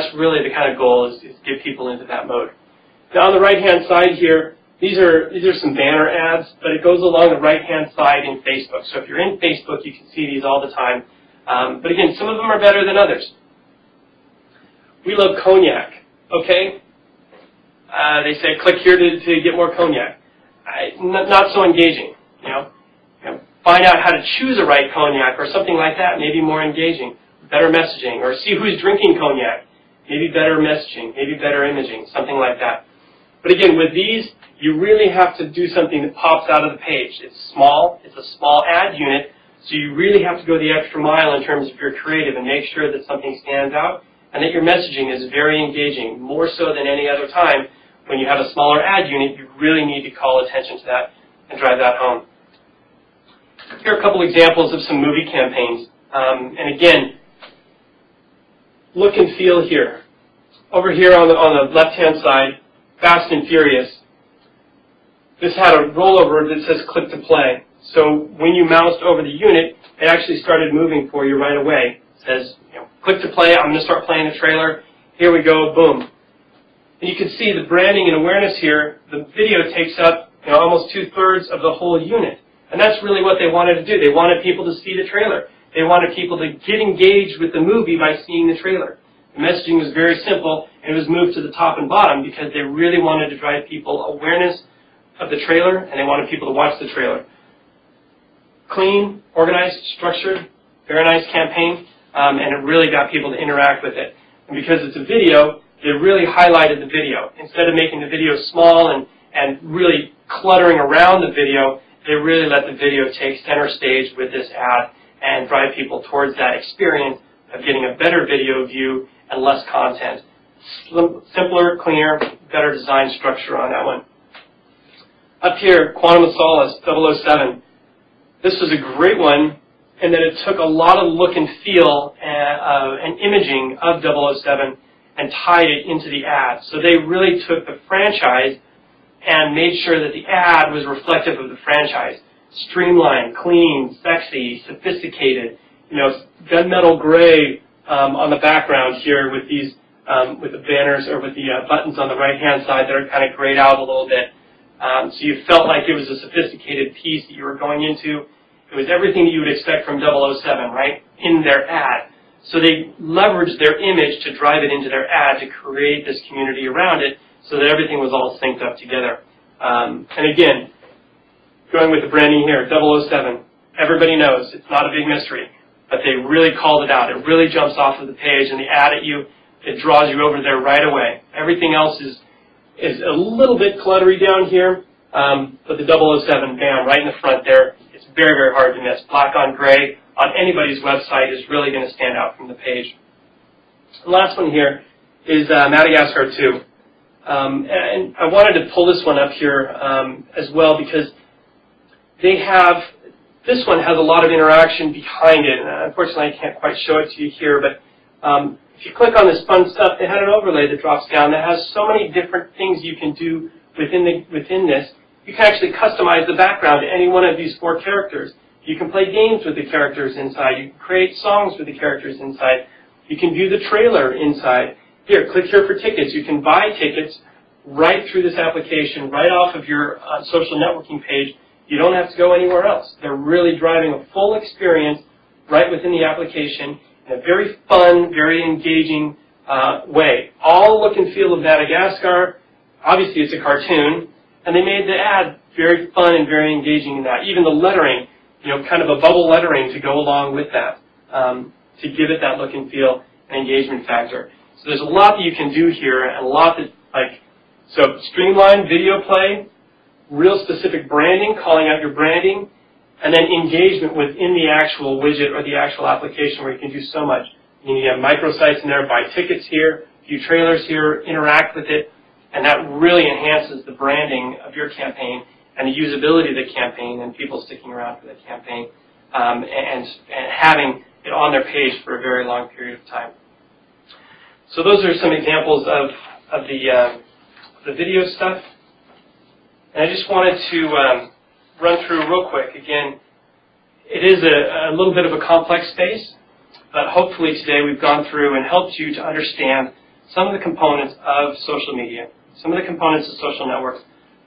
that's really the kind of goal, is to get people into that mode. Now on the right-hand side here, these are some banner ads, but it goes along the right-hand side in Facebook. So if you're in Facebook, you can see these all the time. But again, some of them are better than others. We love cognac, okay? They say click here to get more cognac. Not so engaging, you know. Find out how to choose a right cognac or something like that, maybe more engaging, better messaging, or see who's drinking cognac, maybe better messaging, maybe better imaging, something like that. But again, with these, you really have to do something that pops out of the page. It's small, it's a small ad unit, so you really have to go the extra mile in terms of your creative and make sure that something stands out and that your messaging is very engaging, more so than any other time. When you have a smaller ad unit, you really need to call attention to that and drive that home. Here are a couple examples of some movie campaigns. And again, look and feel here. Over here on the left-hand side, Fast and Furious. This had a rollover that says click to play. So when you moused over the unit, it actually started moving for you right away. It says, click to play, I'm going to start playing the trailer. Here we go, boom. And you can see the branding and awareness here. The video takes up almost 2/3 of the whole unit. And that's really what they wanted to do. They wanted people to see the trailer. They wanted people to get engaged with the movie by seeing the trailer. The messaging was very simple, and it was moved to the top and bottom because they really wanted to drive people awareness of the trailer, and they wanted people to watch the trailer. Clean, organized, structured, very nice campaign, and it really got people to interact with it. And because it's a video, they really highlighted the video. Instead of making the video small and really cluttering around the video, they really let the video take center stage with this ad and drive people towards that experience of getting a better video view and less content. Simpler, cleaner, better design structure on that one. Up here, Quantum of Solace, 007. This was a great one in that it took a lot of look and feel and imaging of 007 and tied it into the ad. So they really took the franchise and made sure that the ad was reflective of the franchise. Streamlined, clean, sexy, sophisticated, gunmetal gray on the background here with these, with the banners or with the buttons on the right-hand side that are kind of grayed out a little bit. So you felt like it was a sophisticated piece that you were going into. It was everything that you would expect from 007, right, in their ad. So they leveraged their image to drive it into their ad to create this community around it so that everything was all synced up together. And again, going with the branding here, 007, everybody knows, it's not a big mystery, but they really called it out. It really jumps off of the page and the ad at you, it draws you over there right away. Everything else is a little bit cluttery down here, but the 007, bam, right in the front there, it's very, very hard to miss. Black on gray on anybody's website is really going to stand out from the page. The last one here is Madagascar 2. And I wanted to pull this one up here as well because this one has a lot of interaction behind it. And unfortunately, I can't quite show it to you here, but if you click on this fun stuff, they had an overlay that drops down that has so many different things you can do within this. You can actually customize the background to any one of these 4 characters. You can play games with the characters inside. You can create songs with the characters inside. You can view the trailer inside. Here, click here for tickets. You can buy tickets right through this application, right off of your social networking page. You don't have to go anywhere else. They're really driving a full experience right within the application in a very fun, very engaging way. All look and feel of Madagascar. Obviously, it's a cartoon. And they made the ad very fun and very engaging in that. Even the lettering, kind of a bubble lettering to go along with that, to give it that look and feel and engagement factor. So there's a lot that you can do here, and a lot that, so streamlined video play, real specific branding, calling out your branding, and then engagement within the actual widget or the actual application where you can do so much. You have microsites in there, buy tickets here, view trailers here, interact with it, and that really enhances the branding of your campaign and the usability of the campaign and people sticking around for the campaign and having it on their page for a very long period of time. So those are some examples of the video stuff. And I just wanted to run through real quick. Again, it is a little bit of a complex space, but hopefully today we've gone through and helped you to understand some of the components of social media, some of the components of social networks,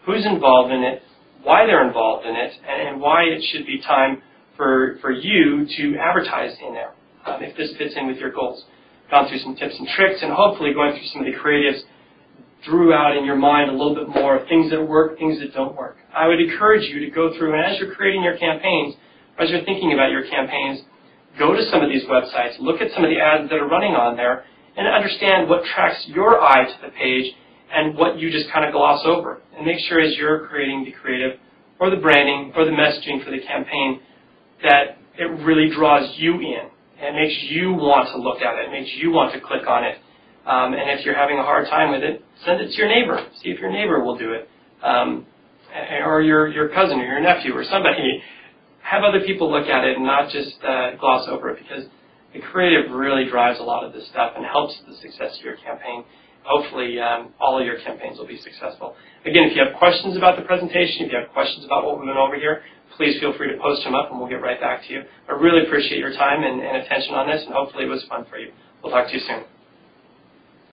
who's involved in it, why they're involved in it, and why it should be time for you to advertise in there, if this fits in with your goals. Gone through some tips and tricks, and hopefully going through some of the creatives drew out in your mind a little bit more things that work, things that don't work. I would encourage you to go through, and as you're creating your campaigns, or as you're thinking about your campaigns, go to some of these websites, look at some of the ads that are running on there, and understand what tracks your eye to the page and what you just kind of gloss over. And make sure as you're creating the creative or the branding or the messaging for the campaign that it really draws you in and makes you want to look at it, makes you want to click on it. And if you're having a hard time with it, send it to your neighbor. See if your neighbor will do it. Or your cousin or your nephew or somebody. Have other people look at it and not just gloss over it, because the creative really drives a lot of this stuff and helps the success of your campaign. Hopefully all of your campaigns will be successful. Again, if you have questions about the presentation, if you have questions about what we went over here, please feel free to post them up and we'll get right back to you. I really appreciate your time and attention on this, and hopefully it was fun for you. We'll talk to you soon.